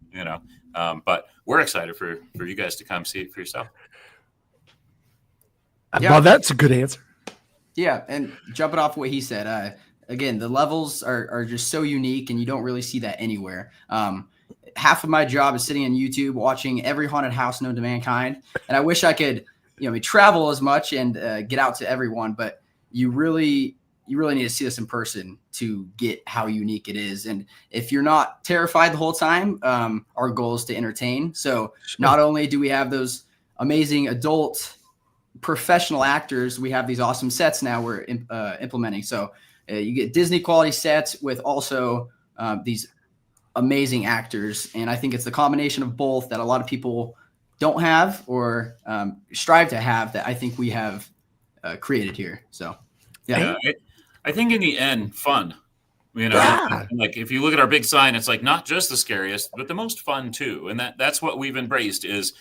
Speaker 2: but we're excited for you guys to come see it for yourself.
Speaker 1: Well, that's a good answer.
Speaker 3: Yeah. And jumping off what he said, again, the levels are just so unique and you don't really see that anywhere. half of my job is sitting on YouTube watching every haunted house known to mankind. And I wish I could, travel as much and get out to everyone, but you really need to see this in person to get how unique it is. And if you're not terrified the whole time, our goal is to entertain. So not only do we have those amazing adult professional actors, we have these awesome sets now we're implementing. So you get Disney quality sets with also these amazing actors. And I think it's the combination of both that a lot of people don't have or strive to have that I think we have created here. So, yeah.
Speaker 2: I think in the end, fun, like if you look at our big sign, it's like not just the scariest, but the most fun too. And that's what we've embraced is,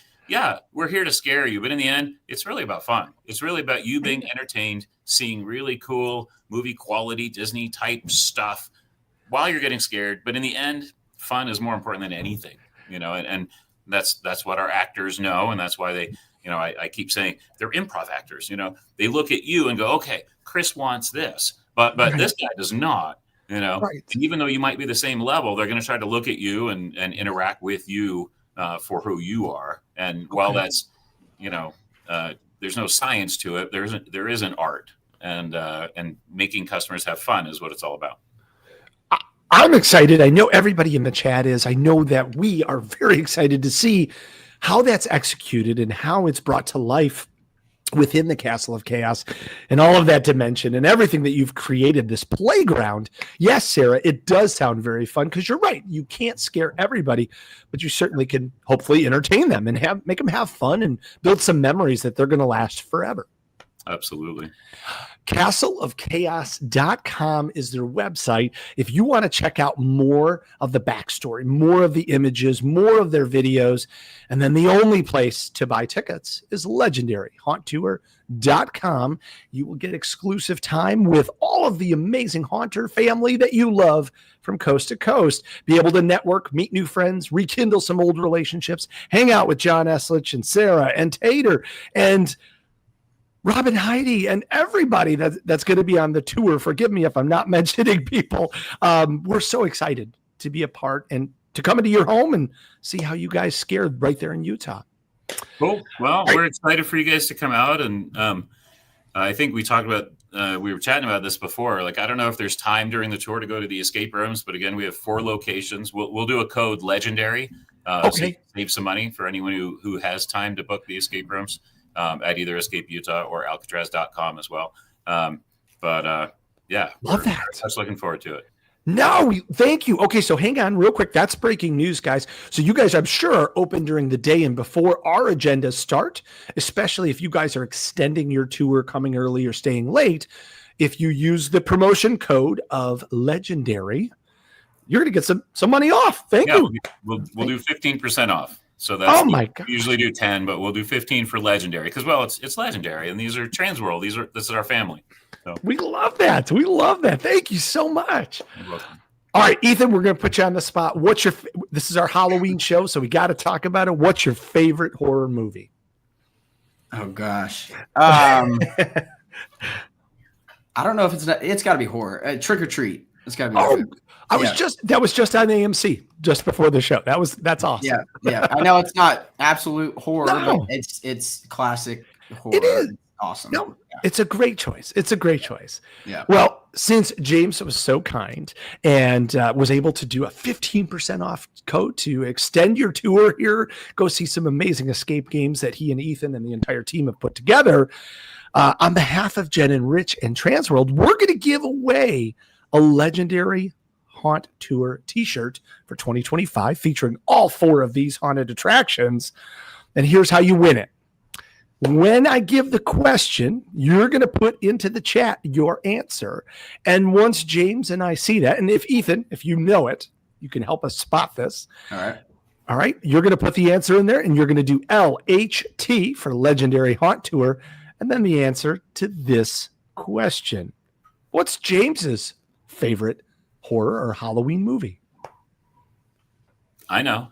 Speaker 2: we're here to scare you. But in the end, it's really about fun. It's really about you being entertained, seeing really cool movie quality, Disney type stuff while you're getting scared. But in the end, fun is more important than anything, and that's what our actors know. And that's why they, I keep saying they're improv actors, they look at you and go, okay, Chris wants this, but this guy does not,
Speaker 1: Right.
Speaker 2: And even though you might be the same level, they're going to try to look at you and interact with you for who you are. And while that's, there's no science to it, there is an art, and making customers have fun is what it's all about.
Speaker 1: I'm excited. I know everybody in the chat is. I know that we are very excited to see how that's executed and how it's brought to life within the Castle of Chaos and all of that dimension and everything that you've created, this playground. Yes, Sarah, it does sound very fun because you're right. You can't scare everybody, but you certainly can hopefully entertain them and make them have fun and build some memories that they're going to last forever.
Speaker 2: Absolutely.
Speaker 1: castleofchaos.com is their website. If you want to check out more of the backstory, more of the images, more of their videos, and then the only place to buy tickets is legendaryhaunttour.com. You will get exclusive time with all of the amazing Haunter family that you love from coast to coast. Be able to network, meet new friends, rekindle some old relationships, hang out with John Eslich and Sarah and Tater and Robin Heidi and everybody that's going to be on the tour. Forgive me if I'm not mentioning people. We're so excited to be a part and to come into your home and see how you guys scared right there in Utah.
Speaker 2: Cool. Well, we're excited for you guys to come out. And I think we talked about, we were chatting about this before. Like, I don't know if there's time during the tour to go to the escape rooms, but again, we have 4 locations. We'll do a code legendary.
Speaker 1: Okay.
Speaker 2: Save some money for anyone who has time to book the escape rooms. At either Escape Utah or Alcatraz.com as well.
Speaker 1: Love that.
Speaker 2: Just looking forward to it.
Speaker 1: No, thank you. Okay, so hang on real quick. That's breaking news, guys. So you guys, I'm sure, are open during the day and before our agendas start, especially if you guys are extending your tour, coming early or staying late. If you use the promotion code of Legendary, you're going to get some money off. Thank you.
Speaker 2: We'll do 15% off. So that's
Speaker 1: my God.
Speaker 2: We usually do 10, but we'll do 15 for Legendary because, well, it's Legendary, and these are TransWorld. This is our family. So
Speaker 1: we love that. We love that. Thank you so much.
Speaker 2: You're welcome.
Speaker 1: All right, Ethan, we're going to put you on the spot. This is our Halloween show, so we got to talk about it. What's your favorite horror movie?
Speaker 3: Oh gosh. I don't know if it's got to be horror. Trick or Treat. It's got to be.
Speaker 1: Oh, that was just on AMC just before the show. That's awesome.
Speaker 3: Yeah. I know it's not absolute horror, but it's classic horror.
Speaker 1: It is
Speaker 3: awesome.
Speaker 1: No, it's a great choice.
Speaker 3: Yeah.
Speaker 1: Well, since James was so kind and was able to do a 15% off code to extend your tour here, go see some amazing escape games that he and Ethan and the entire team have put together. On behalf of Jen and Rich and TransWorld, we're going to give away a Legendary Haunt Tour t-shirt for 2025 featuring all 4 of these haunted attractions. And here's how you win it. When I give the question, you're going to put into the chat your answer. And once James and I see that, and if Ethan, if you know it, you can help us spot this. All right. You're going to put the answer in there and you're going to do LHT for Legendary Haunt Tour. And then the answer to this question. What's James's favorite horror or Halloween movie?
Speaker 2: I know.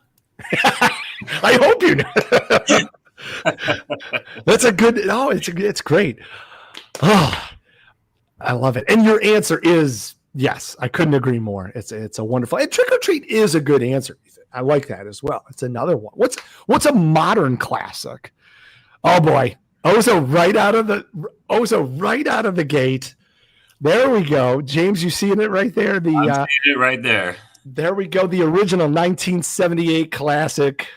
Speaker 1: I hope you know. That's a good. Oh, it's great. Oh, I love it. And your answer is Yes, I couldn't agree more. It's a wonderful, and trick or treat is a good answer. I like that as well. It's another one. What's a modern classic? Oh boy, Ozo right out of the gate. There we go, James. You seeing it right there?
Speaker 2: I'm seeing it right there.
Speaker 1: There we go. The original 1978 classic,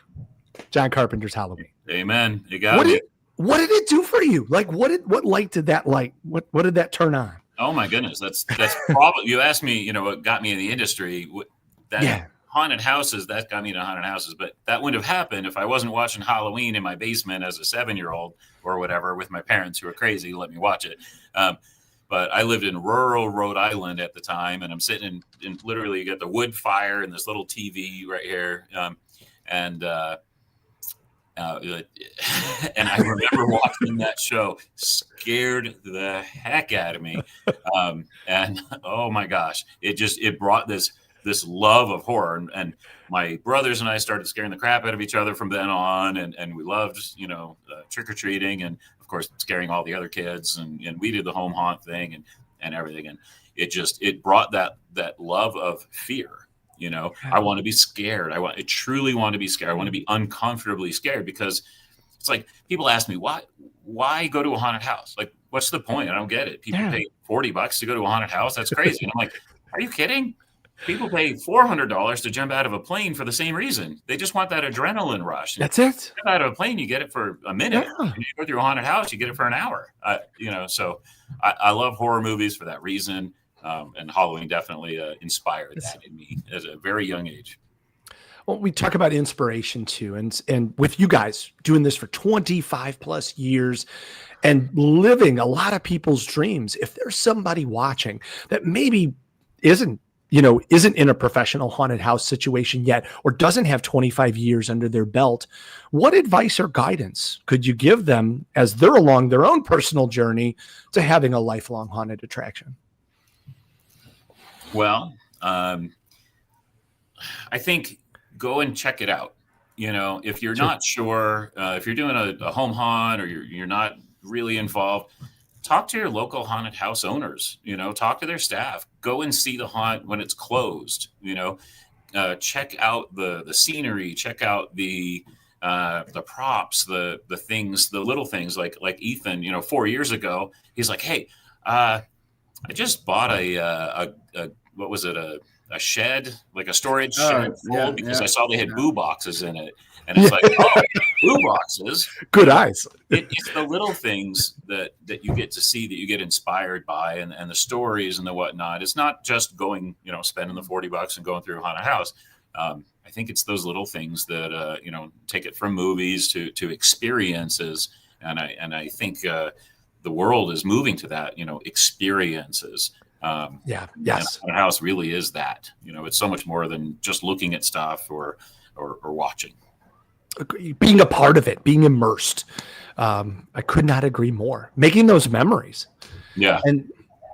Speaker 1: John Carpenter's Halloween.
Speaker 2: Amen. You got it.
Speaker 1: What did it do for you? Like, what light did that light? What did that turn on?
Speaker 2: Oh my goodness, that's probably. You asked me, what got me in the industry. Haunted houses, that got me into haunted houses, but that wouldn't have happened if I wasn't watching Halloween in my basement as a 7-year-old or whatever with my parents who were crazy to let me watch it. But I lived in rural Rhode Island at the time, and I'm sitting in literally, you got the wood fire and this little TV right here. And I remember watching that show, scared the heck out of me. And oh my gosh, it brought this love of horror. And my brothers and I started scaring the crap out of each other from then on. And we loved, trick-or-treating and of course scaring all the other kids. And we did the home haunt thing and everything. And it brought that love of fear. I want to be scared. I truly want to be scared. I want to be uncomfortably scared, because it's like people ask me, why go to a haunted house? Like, what's the point? I don't get it. People pay $40 to go to a haunted house. That's crazy. And I'm like, are you kidding? People pay $400 to jump out of a plane for the same reason. They just want that adrenaline rush.
Speaker 1: That's it.
Speaker 2: Jump out of a plane, you get it for a minute. Yeah. And you go through a haunted house, you get it for an hour. So I love horror movies for that reason. And Halloween definitely inspired that in me at a very young age.
Speaker 1: Well, we talk about inspiration too. And with you guys doing this for 25 plus years and living a lot of people's dreams, if there's somebody watching that maybe isn't in a professional haunted house situation yet, or doesn't have 25 years under their belt, what advice or guidance could you give them as they're along their own personal journey to having a lifelong haunted attraction?
Speaker 2: Well, I think go and check it out. If you're not sure, if you're doing a home haunt or you're not really involved, talk to your local haunted house owners, talk to their staff, go and see the haunt when it's closed, check out the scenery, check out the props, the things, the little things like Ethan, 4 years ago, he's like, hey, I just bought a shed, like a storage shed full because I saw they had boo boxes in it. And it's like, boo boxes.
Speaker 1: Good eyes.
Speaker 2: It's the little things that you get to see, that you get inspired by, and the stories and the whatnot. It's not just going, spending the $40 and going through a haunted house. I think it's those little things that, take it from movies to experiences. And I think the world is moving to that, experiences.
Speaker 1: Yes.
Speaker 2: Haunted house really is that. It's so much more than just looking at stuff or watching.
Speaker 1: Being a part of it, being immersed. I could not agree more. Making those memories.
Speaker 2: Yeah.
Speaker 1: And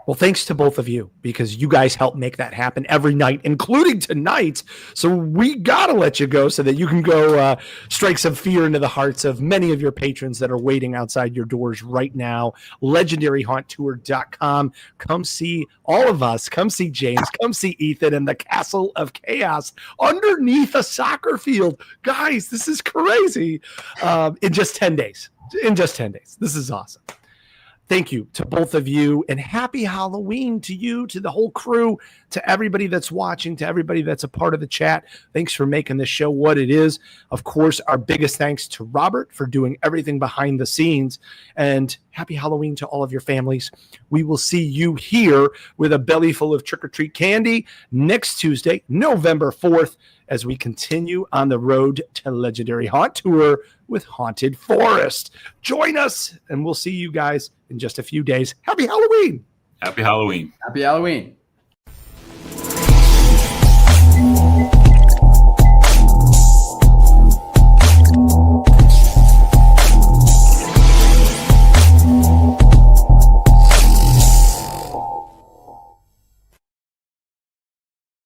Speaker 1: well, thanks to both of you, because you guys help make that happen every night, including tonight. So we got to let you go so that you can go strike some fear into the hearts of many of your patrons that are waiting outside your doors right now. LegendaryHauntTour.com. Come see all of us. Come see James. Come see Ethan and the Castle of Chaos underneath a soccer field. Guys, this is crazy. In just 10 days. This is awesome. Thank you to both of you, and happy Halloween to you, to the whole crew, to everybody that's watching, to everybody that's a part of the chat. Thanks for making this show what it is. Of course, our biggest thanks to Robert for doing everything behind the scenes, and happy Halloween to all of your families. We will see you here with a belly full of trick-or-treat candy next Tuesday, November 4th, as we continue on the road to Legendary Haunt Tour with Haunted Forest. Join us, and we'll see you guys in just a few days. Happy Halloween!
Speaker 2: Happy Halloween!
Speaker 3: Happy Halloween!